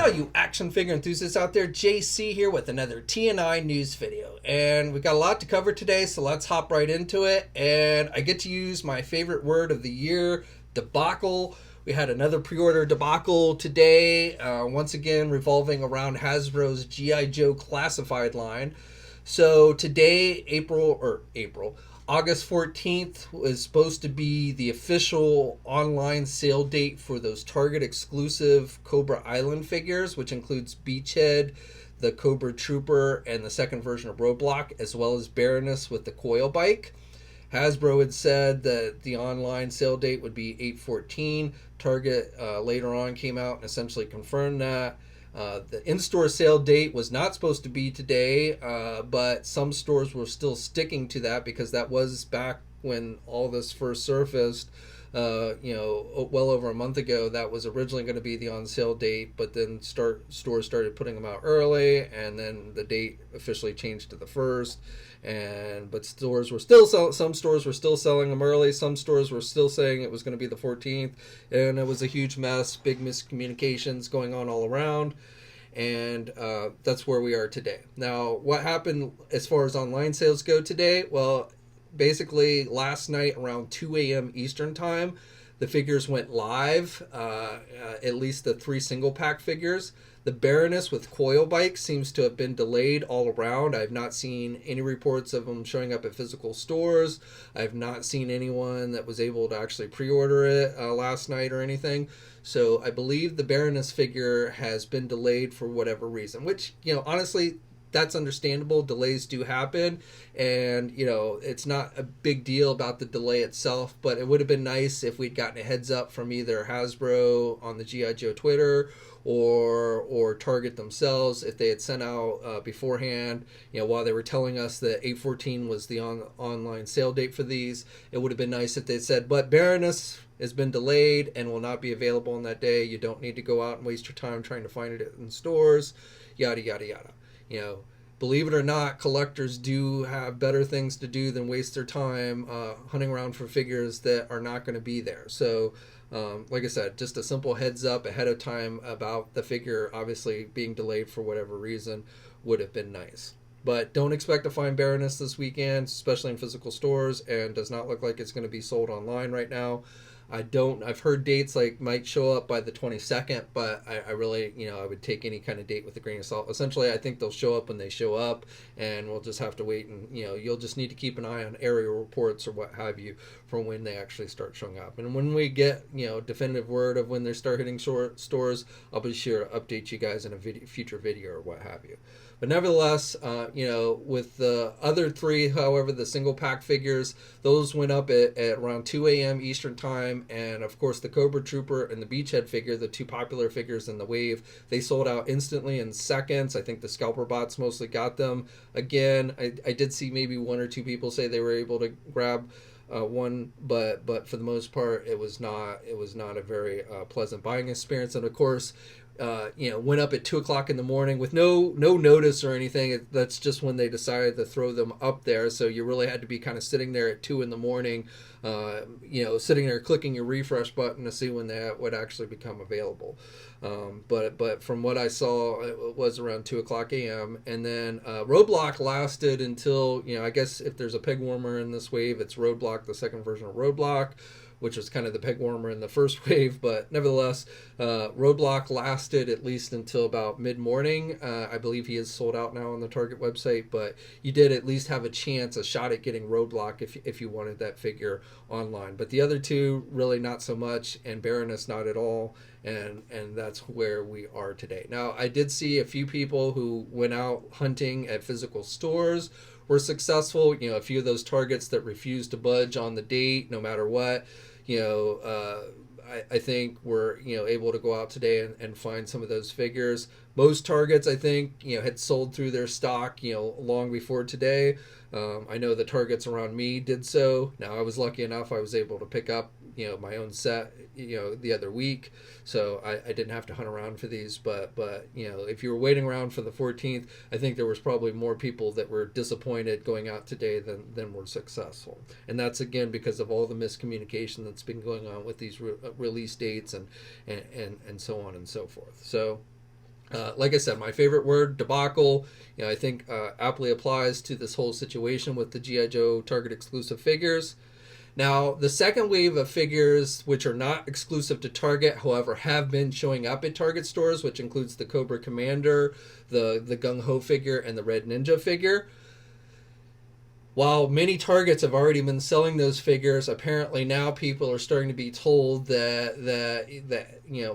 all you action figure enthusiasts out there, JC here with another TNI news video. And we've got a lot to cover today, so let's hop right into it. And I get to use my favorite word of the year, debacle. We had another pre-order debacle today, once again revolving around Hasbro's G.I. Joe classified line. So today, August 14th is supposed to be the official online sale date for those Target exclusive Cobra Island figures, which includes Beachhead, the Cobra Trooper, and the second version of Roadblock, as well as Baroness with the coil bike. Hasbro had said that the online sale date would be 8/14. Target later on came out and essentially confirmed that. The in-store sale date was not supposed to be today, but some stores were still sticking to that because that was back when all this first surfaced, well over a month ago. That was originally going to be the on-sale date, but then stores started putting them out early, and then the date officially changed to the 1st. But stores were still some stores were still selling them early. Some stores were still saying it was going to be the 14th, and it was a huge mess, big miscommunications going on all around. And that's where we are today. Now, what happened as far as online sales go today? Well, basically last night around 2 a.m. Eastern time, the figures went live, at least the 3 single pack figures. The Baroness with coil bike seems to have been delayed all around. I've not seen any reports of them showing up at physical stores. I've not seen anyone that was able to actually pre-order it last night or anything. So I believe the Baroness figure has been delayed for whatever reason, which, honestly, that's understandable. Delays do happen, and it's not a big deal about the delay itself, but it would have been nice if we'd gotten a heads up from either Hasbro on the G.I. Joe Twitter or Target themselves if they had sent out beforehand, while they were telling us that 8/14 was the online sale date for these. It would have been nice if they said, but Baroness has been delayed and will not be available on that day. You don't need to go out and waste your time trying to find it in stores, yada yada yada. Believe it or not, collectors do have better things to do than waste their time hunting around for figures that are not going to be there. So, like I said, just a simple heads up ahead of time about the figure obviously being delayed for whatever reason would have been nice. But don't expect to find Baroness this weekend, especially in physical stores, and does not look like it's going to be sold online right now. I've heard dates like might show up by the 22nd, but I really, I would take any kind of date with a grain of salt. Essentially, I think they'll show up when they show up, and we'll just have to wait, and, you'll just need to keep an eye on area reports or what have you for when they actually start showing up. And when we get, definitive word of when they start hitting stores, I'll be sure to update you guys in a future video or what have you. But nevertheless, with the other 3, however, the single pack figures, those went up at around 2 a.m. Eastern time. And of course, the Cobra Trooper and the Beachhead figure, the 2 popular figures in the wave, they sold out instantly in seconds. I think the scalper bots mostly got them. Again, I did see maybe 1 or 2 people say they were able to grab one, but for the most part, it was not a very pleasant buying experience. And of course, went up at 2 o'clock in the morning with no notice or anything. That's just when they decided to throw them up there. So you really had to be kind of sitting there at 2 in the morning, sitting there clicking your refresh button to see when that would actually become available. But from what I saw, it was around 2 o'clock a.m. And then Roadblock lasted until, I guess if there's a peg warmer in this wave, it's Roadblock, the second version of Roadblock, which was kind of the peg warmer in the first wave. But nevertheless, Roadblock lasted at least until about mid-morning. I believe he is sold out now on the Target website, but you did at least have a shot at getting Roadblock if you wanted that figure online. But the other 2, really not so much, and Baroness not at all. And that's where we are today. Now, I did see a few people who went out hunting at physical stores were successful. A few of those Targets that refused to budge on the date, no matter what, I think we're able to go out today and find some of those figures. Most Targets, I think, had sold through their stock, long before today. I know the Targets around me did so. Now, I was lucky enough I was able to pick up, my own set, the other week. So I didn't have to hunt around for these. But if you were waiting around for the 14th, I think there was probably more people that were disappointed going out today than were successful. And that's, again, because of all the miscommunication that's been going on with these release dates and so on and so forth. So Like I said, my favorite word, debacle, I think aptly applies to this whole situation with the G.I. Joe Target exclusive figures. Now, the second wave of figures, which are not exclusive to Target, however, have been showing up at Target stores, which includes the Cobra Commander, the Gung Ho figure, and the Red Ninja figure. While many Targets have already been selling those figures, apparently now people are starting to be told that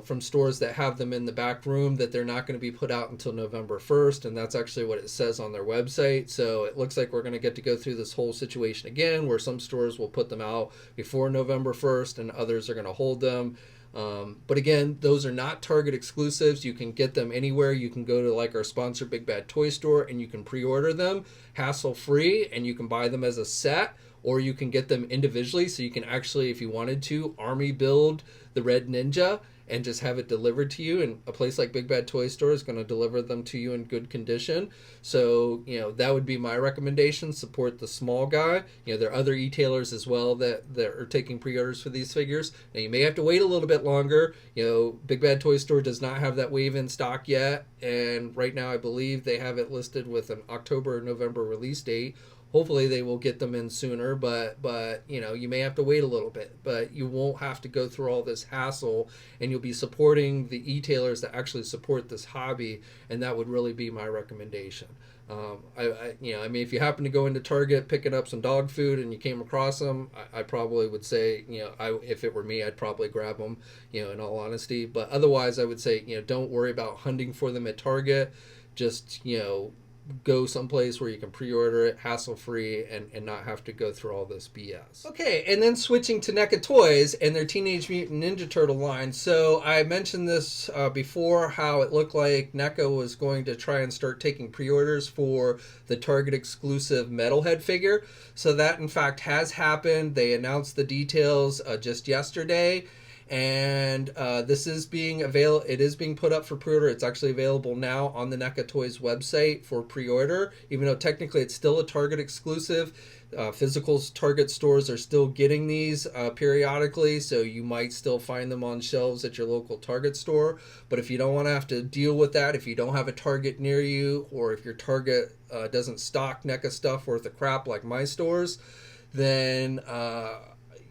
from stores that have them in the back room that they're not going to be put out until November 1st, and that's actually what it says on their website. So it looks like we're going to get to go through this whole situation again, where some stores will put them out before November 1st, and others are going to hold them. But again, those are not Target exclusives. You can get them anywhere. You can go to like our sponsor Big Bad Toy Store and you can pre-order them hassle free, and you can buy them as a set, or you can get them individually. So you can actually, if you wanted to, army build the Red Ninja and just have it delivered to you, and a place like Big Bad Toy Store is going to deliver them to you in good condition. So that would be my recommendation. Support the small guy. There are other e-tailers as well that are taking pre-orders for these figures. Now you may have to wait a little bit longer. Big Bad Toy Store does not have that wave in stock yet, and right now I believe they have it listed with an October or November release date. Hopefully they will get them in sooner, but you may have to wait a little bit, but you won't have to go through all this hassle, and you'll be supporting the e-tailers that actually support this hobby, and that would really be my recommendation. If you happen to go into Target picking up some dog food and you came across them, I probably would say, if it were me, I'd probably grab them, in all honesty. But otherwise, I would say, don't worry about hunting for them at Target. Just, go someplace where you can pre-order it hassle-free and not have to go through all this BS. Okay, and then switching to NECA Toys and their Teenage Mutant Ninja Turtle line. So I mentioned this before, how it looked like NECA was going to try and start taking pre-orders for the Target exclusive Metalhead figure. So that in fact has happened. They announced the details just yesterday. And this is it is being put up for pre-order. It's actually available now on the NECA Toys website for pre-order, even though technically it's still a Target exclusive. Physical Target stores are still getting these periodically, so you might still find them on shelves at your local Target store. But if you don't want to have to deal with that, if you don't have a Target near you, or if your Target doesn't stock NECA stuff worth of crap like my stores, then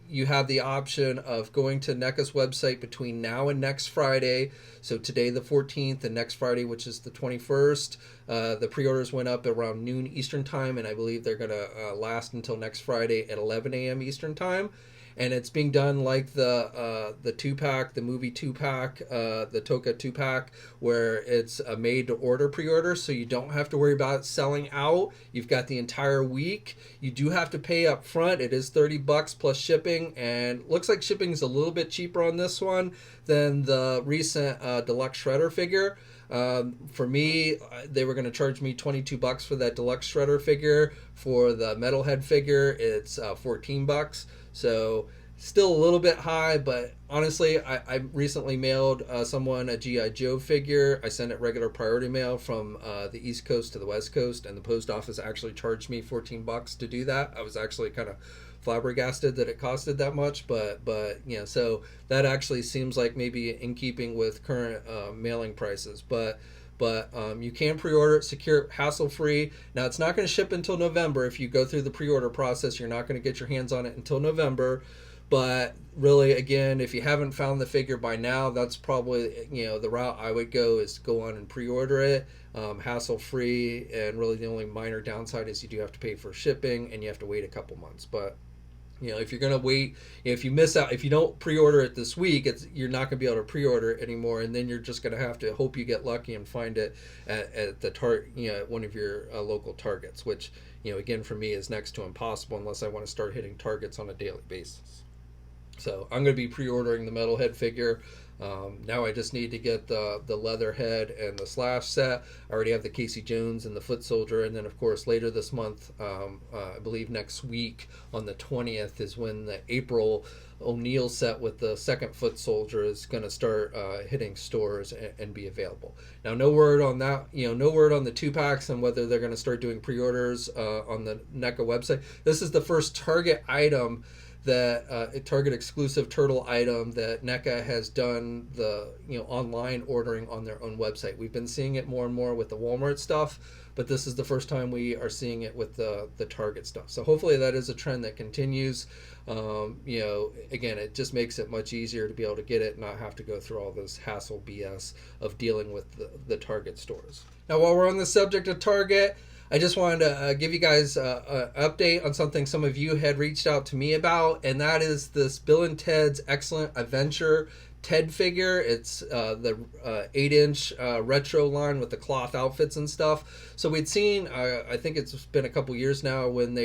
you have the option of going to NECA's website between now and next Friday. So today the 14th and next Friday, which is the 21st. The pre-orders went up around noon Eastern time, and I believe they're going to last until next Friday at 11 a.m. Eastern time. And it's being done like the 2-pack, the movie 2-pack, the Toka 2-pack, where it's a made-to-order pre-order, so you don't have to worry about it selling out. You've got the entire week. You do have to pay up front. It is $30 plus shipping, and looks like shipping is a little bit cheaper on this one than the recent Deluxe Shredder figure. For me, they were going to charge me $22 for that Deluxe Shredder figure. For the Metalhead figure, it's $14. So still a little bit high, but honestly, I recently mailed someone a G.I. Joe figure. I sent it regular priority mail from the East Coast to the West Coast, and the post office actually charged me $14 to do that. I was actually kind of flabbergasted that it costed that much, but so that actually seems like maybe in keeping with current mailing prices. But you can pre-order it, secure it, hassle-free. Now, it's not going to ship until November. If you go through the pre-order process, you're not going to get your hands on it until November. But really, again, if you haven't found the figure by now, that's probably, the route I would go is to go on and pre-order it, hassle-free. And really the only minor downside is you do have to pay for shipping, and you have to wait a couple months. But if you're going to wait, if you miss out, if you don't pre-order it this week, you're not going to be able to pre-order it anymore, and then you're just going to have to hope you get lucky and find it at the at one of your local Targets, which, again, for me is next to impossible unless I want to start hitting Targets on a daily basis. So I'm going to be pre-ordering the Metalhead figure. Now I just need to get the Leatherhead and the Slash set. I already have the Casey Jones and the Foot Soldier, and then of course later this month, I believe next week on the 20th is when the April O'Neil set with the second Foot Soldier is going to start hitting stores and be available. Now, no word on that. No word on the 2-packs and whether they're going to start doing pre-orders on the NECA website. This is the first Target item that a Target exclusive turtle item that NECA has done the online ordering on their own website. We've been seeing it more and more with the Walmart stuff, but this is the first time we are seeing it with the Target stuff. So hopefully that is a trend that continues. Again, it just makes it much easier to be able to get it and not have to go through all this hassle BS of dealing with the Target stores. Now, while we're on the subject of Target, I just wanted to give you guys an update on something some of you had reached out to me about, and that is this Bill and Ted's Excellent Adventure Ted figure. It's the 8-inch retro line with the cloth outfits and stuff. So we'd seen, I think it's been a couple years now, when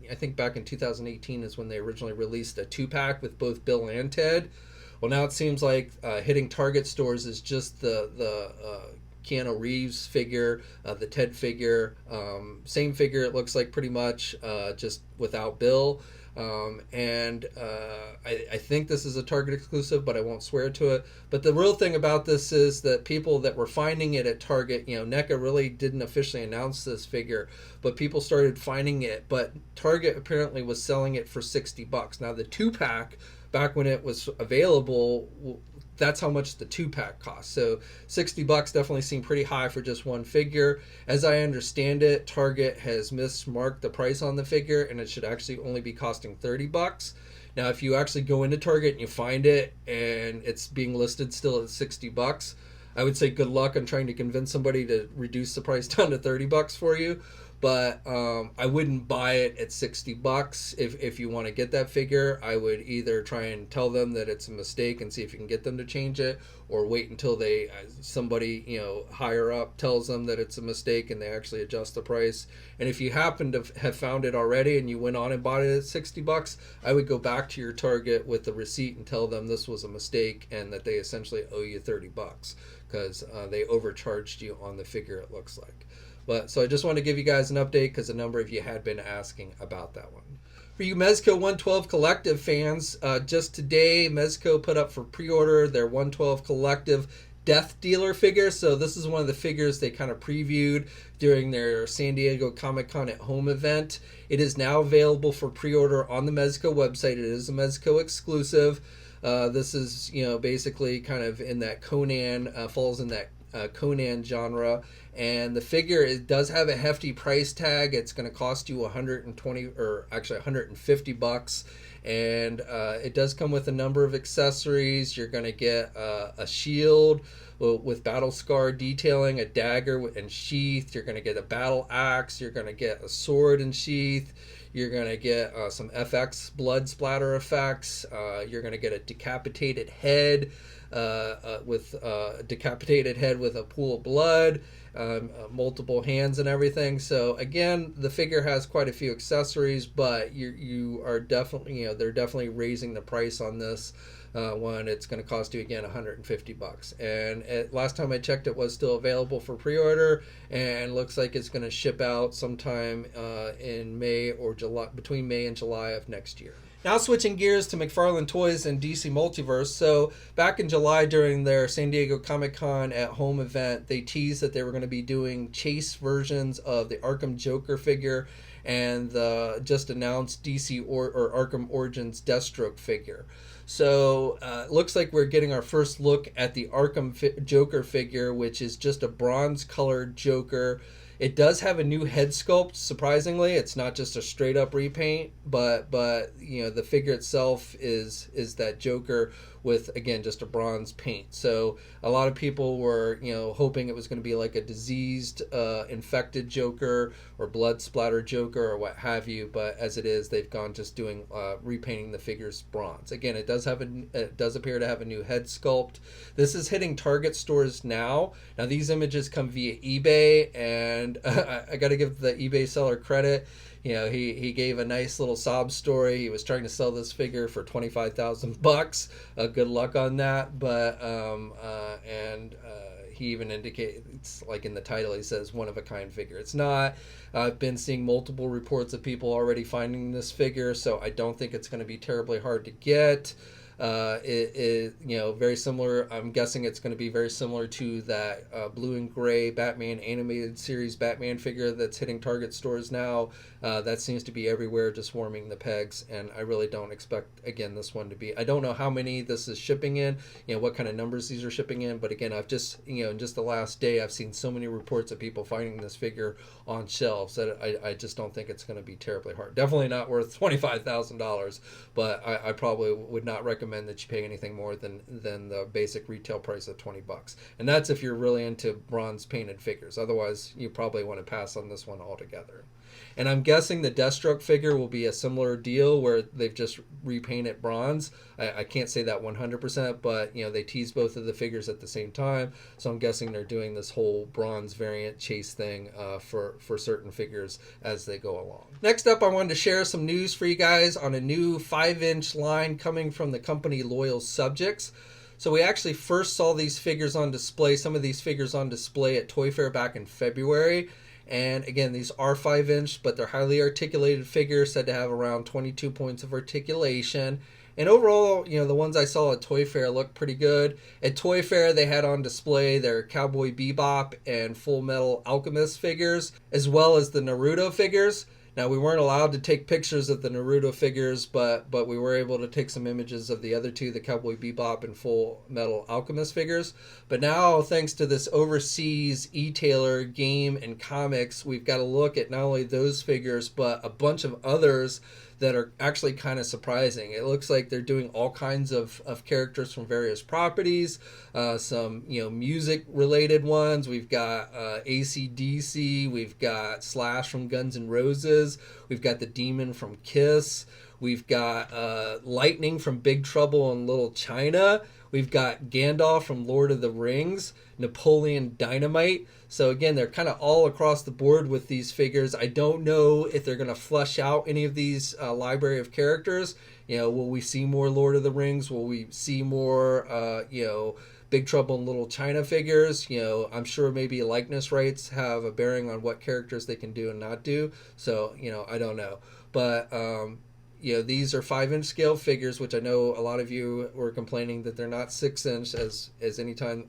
I think back in 2018 is when they originally released a 2-pack with both Bill and Ted. Well, now it seems like hitting Target stores is just the Keanu Reeves figure, the Ted figure, same figure it looks like pretty much, just without Bill. I think this is a Target exclusive, but I won't swear to it. But the real thing about this is that people that were finding it at Target, NECA really didn't officially announce this figure, but people started finding it. But Target apparently was selling it for $60. Now the 2-pack, back when it was available, that's how much the 2-pack costs. So $60 definitely seemed pretty high for just one figure. As I understand it, Target has mismarked the price on the figure, and it should actually only be costing $30. Now, if you actually go into Target and you find it and it's being listed still at $60, I would say good luck on trying to convince somebody to reduce the price down to $30 for you. But I wouldn't buy it at $60 if you want to get that figure. I would either try and tell them that it's a mistake and see if you can get them to change it, or wait until somebody higher up tells them that it's a mistake and they actually adjust the price. And if you happen to have found it already and you went on and bought it at $60, I would go back to your Target with the receipt and tell them this was a mistake and that they essentially owe you $30 because they overcharged you on the figure, it looks like. So I just want to give you guys an update because a number of you had been asking about that one. For you Mezco 112 Collective fans, just today Mezco put up for pre-order their 112 Collective Death Dealer figure. So this is one of the figures they kind of previewed during their San Diego Comic-Con at Home event. It is now available for pre-order on the Mezco website. It is a Mezco exclusive. This is basically kind of in that Conan, falls in that Conan genre, and the figure, it does have a hefty price tag. It's going to cost you $120 or actually $150, and it does come with a number of accessories. You're going to get a shield with battle scar detailing, a dagger and sheath. You're going to get a battle axe. You're going to get a sword and sheath. You're going to get some FX blood splatter effects. You're going to get a decapitated head with a decapitated head with a pool of blood, multiple hands and everything. So again, the figure has quite a few accessories, but you are definitely, they're definitely raising the price on this one. It's going to cost you again $150, and last time I checked, it was still available for pre-order, and looks like it's going to ship out sometime in May or July, between May and July of next year. Now switching gears to McFarlane Toys and DC Multiverse. So back in July during their San Diego Comic-Con at Home event, they teased that they were going to be doing chase versions of the Arkham Joker figure and the just announced DC or Arkham Origins Deathstroke figure. So looks like we're getting our first look at the Arkham Joker figure, which is just a bronze colored Joker. It does have a new head sculpt, surprisingly. It's not just a straight up repaint, but the figure itself is that Joker with, again, just a bronze paint. So a lot of people were hoping it was going to be like a diseased, infected Joker or blood splatter Joker or what have you, but as it is, they've gone just doing repainting the figure's bronze. Again, it does appear to have a new head sculpt. This is hitting Target stores now. Now these images come via eBay, and I got to give the eBay seller credit. He gave a nice little sob story. He was trying to sell this figure for $25,000. Good luck on that. But he even indicates, like in the title, he says one of a kind figure. It's not. I've been seeing multiple reports of people already finding this figure, so I don't think it's going to be terribly hard to get. It very similar. I'm guessing it's going to be very similar to that blue and gray Batman animated series Batman figure that's hitting Target stores now. That seems to be everywhere, just warming the pegs, and I really don't expect, again, this one to be. I don't know how many this is shipping in, what kind of numbers these are shipping in, but again, I've just, in just the last day, I've seen so many reports of people finding this figure on shelves that I just don't think it's going to be terribly hard. Definitely not worth $25,000, but I probably would not recommend that you pay anything more than the basic retail price of $20, and that's if you're really into bronze painted figures. Otherwise, you probably want to pass on this one altogether. And I'm guessing the Deathstroke figure will be a similar deal where they've just repainted bronze. I can't say that 100%, but they tease both of the figures at the same time, so I'm guessing they're doing this whole bronze variant chase thing for certain figures as they go along. Next up, I wanted to share some news for you guys on a new 5-inch line coming from the company Loyal Subjects. So we actually first saw these figures on display, some of these figures on display at Toy Fair back in February. And again, these are 5-inch, but they're highly articulated figures, said to have around 22 points of articulation. And overall, the ones I saw at Toy Fair look pretty good. At Toy Fair, they had on display their Cowboy Bebop and Full Metal Alchemist figures, as well as the Naruto figures. Now, we weren't allowed to take pictures of the Naruto figures, but we were able to take some images of the other two, the Cowboy Bebop and Full Metal Alchemist figures. But now, thanks to this overseas e-tailer, Game and Comics, we've got to look at not only those figures, but a bunch of others that are actually kind of surprising. It looks like they're doing all kinds of characters from various properties, some music related ones. We've got AC/DC, we've got Slash from Guns N' Roses, we've got the Demon from Kiss, we've got Lightning from Big Trouble in Little China, we've got Gandalf from Lord of the Rings, Napoleon Dynamite. So again, they're kind of all across the board with these figures. I don't know if they're going to flesh out any of these library of characters. Will we see more Lord of the Rings? Will we see more, Big Trouble in Little China figures? I'm sure maybe likeness rights have a bearing on what characters they can do and not do. So, I don't know. But, these are 5-inch scale figures, which I know a lot of you were complaining that they're not 6-inch, as any time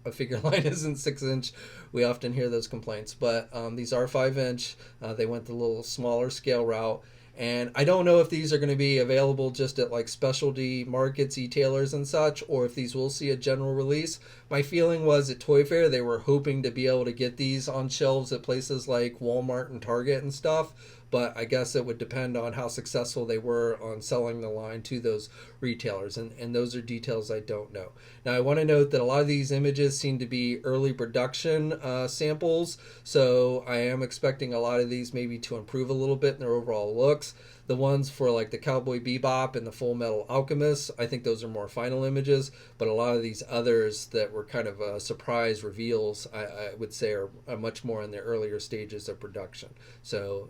a figure line isn't 6-inch, we often hear those complaints. But these are 5-inch. They went the little smaller scale route. And I don't know if these are going to be available just at like specialty markets, e-tailers and such, or if these will see a general release. My feeling was at Toy Fair, they were hoping to be able to get these on shelves at places like Walmart and Target and stuff. But I guess it would depend on how successful they were on selling the line to those retailers. And those are details I don't know. Now, I want to note that a lot of these images seem to be early production samples. So I am expecting a lot of these maybe to improve a little bit in their overall looks. The ones for like the Cowboy Bebop and the Full Metal Alchemist, I think those are more final images. But a lot of these others that were kind of surprise reveals, I would say are much more in the earlier stages of production. So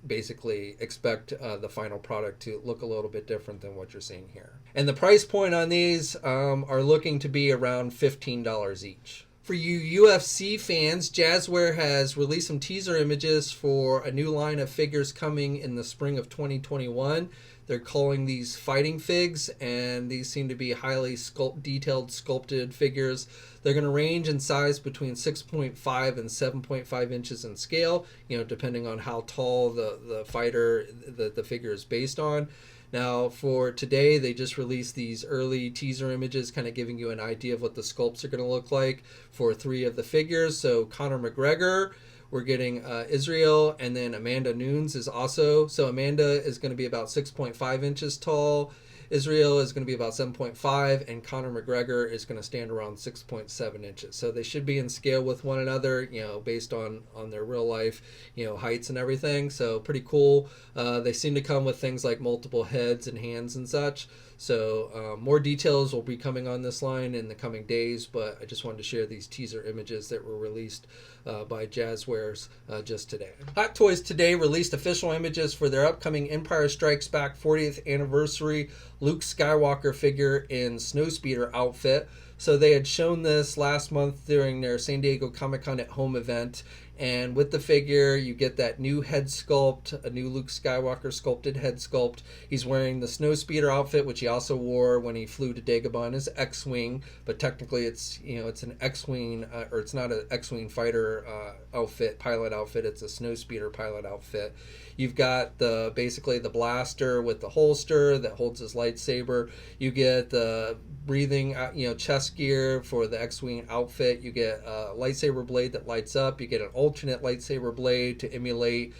basically expect the final product to look a little bit different than what you're seeing here. And the price point on these are looking to be around $15 each. For you UFC fans, Jazzware has released some teaser images for a new line of figures coming in the spring of 2021. They're calling these fighting figs, and these seem to be highly detailed sculpted figures. They're going to range in size between 6.5 and 7.5 inches in scale, depending on how tall the fighter the figure is based on. Now, for today, they just released these early teaser images, kind of giving you an idea of what the sculpts are going to look like for 3 of the figures. So Conor McGregor, we're getting Israel, and then Amanda Nunes is also. So Amanda is going to be about 6.5 inches tall. Israel is going to be about 7.5, and Conor McGregor is going to stand around 6.7 inches. So they should be in scale with one another, based on their real life, heights and everything. So pretty cool. They seem to come with things like multiple heads and hands and such. So more details will be coming on this line in the coming days, but I just wanted to share these teaser images that were released by Jazzwares just today. Hot Toys today released official images for their upcoming Empire Strikes Back 40th anniversary Luke Skywalker figure in Snowspeeder outfit. So they had shown this last month during their San Diego Comic-Con at Home event, And with the figure, you get that new head sculpt, a new Luke Skywalker sculpted head sculpt. He's wearing the Snowspeeder outfit, which he also wore when he flew to Dagobah in his X-Wing, but technically it's an X-Wing, or it's not an X-Wing fighter outfit, pilot outfit, it's a Snowspeeder pilot outfit. You've got basically the blaster with the holster that holds his lightsaber. You get the breathing, chest gear for the X-Wing outfit. You get a lightsaber blade that lights up. You get an alternate lightsaber blade to emulate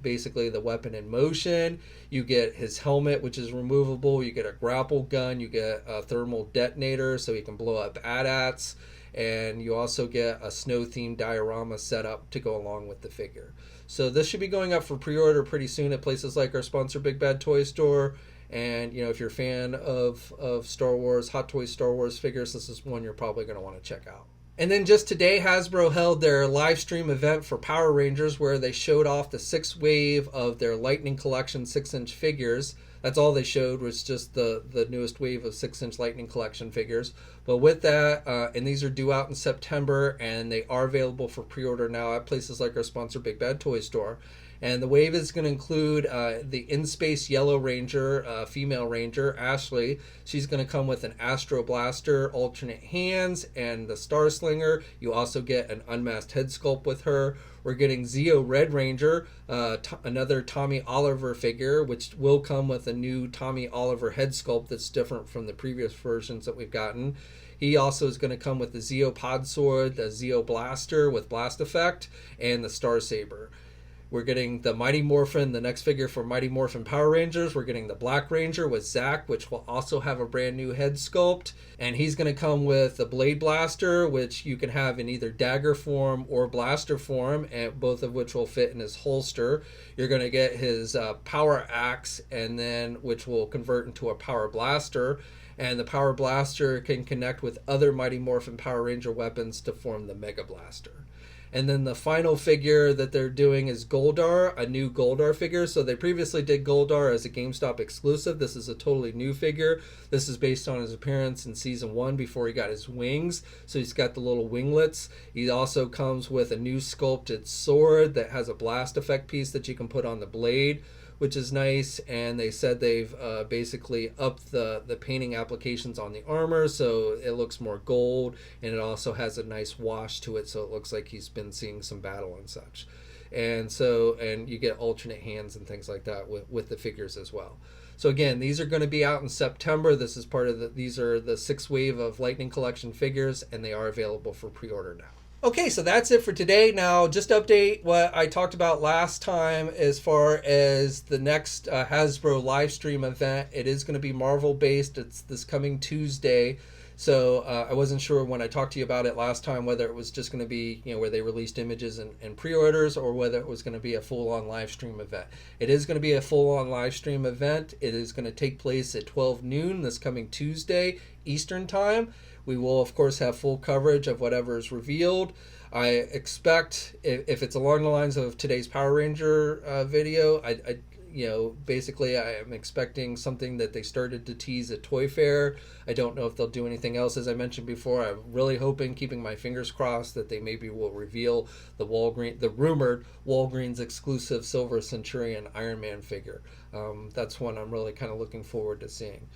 basically the weapon in motion. You get his helmet, which is removable. You get a grapple gun. You get a thermal detonator so he can blow up AT-ATs. And you also get a snow-themed diorama set up to go along with the figure. So this should be going up for pre-order pretty soon at places like our sponsor, Big Bad Toy Store. And, if you're a fan of Star Wars, Hot Toys Star Wars figures, this is one you're probably going to want to check out. And then just today, Hasbro held their live stream event for Power Rangers, where they showed off the 6th wave of their Lightning Collection 6-inch figures. That's all they showed, was just the newest wave of 6-inch Lightning Collection figures. But with that, and these are due out in September, and they are available for pre-order now at places like our sponsor, Big Bad Toy Store. And the wave is going to include the In-Space Yellow Ranger, female Ranger, Ashley. She's going to come with an Astro Blaster, alternate hands, and the Star Slinger. You also get an unmasked head sculpt with her. We're getting Zeo Red Ranger, another Tommy Oliver figure, which will come with a new Tommy Oliver head sculpt that's different from the previous versions that we've gotten. He also is going to come with the Zeo Pod Sword, the Zeo Blaster with blast effect, and the Star Saber. We're getting the Mighty Morphin, the next figure for Mighty Morphin Power Rangers. We're getting the Black Ranger with Zack, which will also have a brand new head sculpt. And he's going to come with the Blade Blaster, which you can have in either dagger form or blaster form, and both of which will fit in his holster. You're going to get his Power Axe, and then which will convert into a Power Blaster. And the Power Blaster can connect with other Mighty Morphin Power Ranger weapons to form the Mega Blaster. And then the final figure that they're doing is Goldar, a new Goldar figure. So they previously did Goldar as a GameStop exclusive. This is a totally new figure. This is based on his appearance in Season 1 before he got his wings. So he's got the little winglets. He also comes with a new sculpted sword that has a blast effect piece that you can put on the blade, which is nice. And they said they've basically upped the painting applications on the armor, so it looks more gold, and it also has a nice wash to it, so it looks like he's been seeing some battle and such. And you get alternate hands and things like that with the figures as well. So again, these are going to be out in September. This is these are the 6th wave of Lightning Collection figures, and they are available for pre-order now. Okay, so that's it for today. Now, just to update what I talked about last time as far as the next Hasbro live stream event. It is going to be Marvel-based. It's this coming Tuesday. So I wasn't sure when I talked to you about it last time whether it was just going to be, where they released images and pre-orders, or whether it was going to be a full-on live stream event. It is going to be a full-on live stream event. It is going to take place at 12 noon this coming Tuesday, Eastern Time. We will, of course, have full coverage of whatever is revealed. I expect, if it's along the lines of today's Power Ranger video, basically I am expecting something that they started to tease at Toy Fair. I don't know if they'll do anything else. As I mentioned before, I'm really hoping, keeping my fingers crossed, that they maybe will reveal the rumored Walgreens exclusive Silver Centurion Iron Man figure. That's one I'm really kind of looking forward to seeing.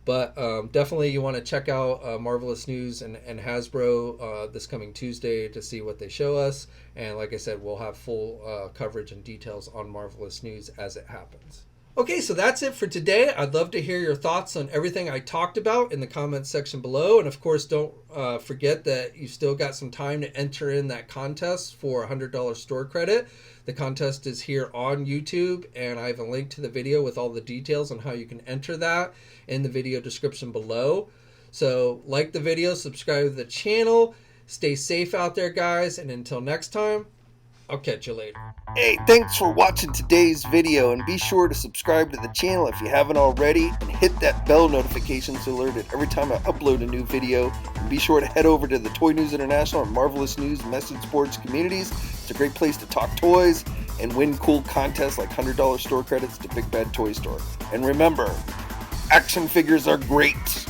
But definitely you want to check out Marvelous News and Hasbro this coming Tuesday to see what they show us. And like I said, we'll have full coverage and details on Marvelous News as it happens. Okay, so that's it for today. I'd love to hear your thoughts on everything I talked about in the comments section below. And of course, don't forget that you still got some time to enter in that contest for a $100 store credit. The contest is here on YouTube, and I have a link to the video with all the details on how you can enter that in the video description below. So like the video, subscribe to the channel, stay safe out there, guys, and until next time, I'll catch you later. Hey, thanks for watching today's video, and be sure to subscribe to the channel if you haven't already, and hit that bell notification so alerted every time I upload a new video. And be sure to head over to the Toy News International and Marvelous News message boards communities. It's a great place to talk toys and win cool contests like $100 store credits to Big Bad Toy Store. And remember, action figures are great.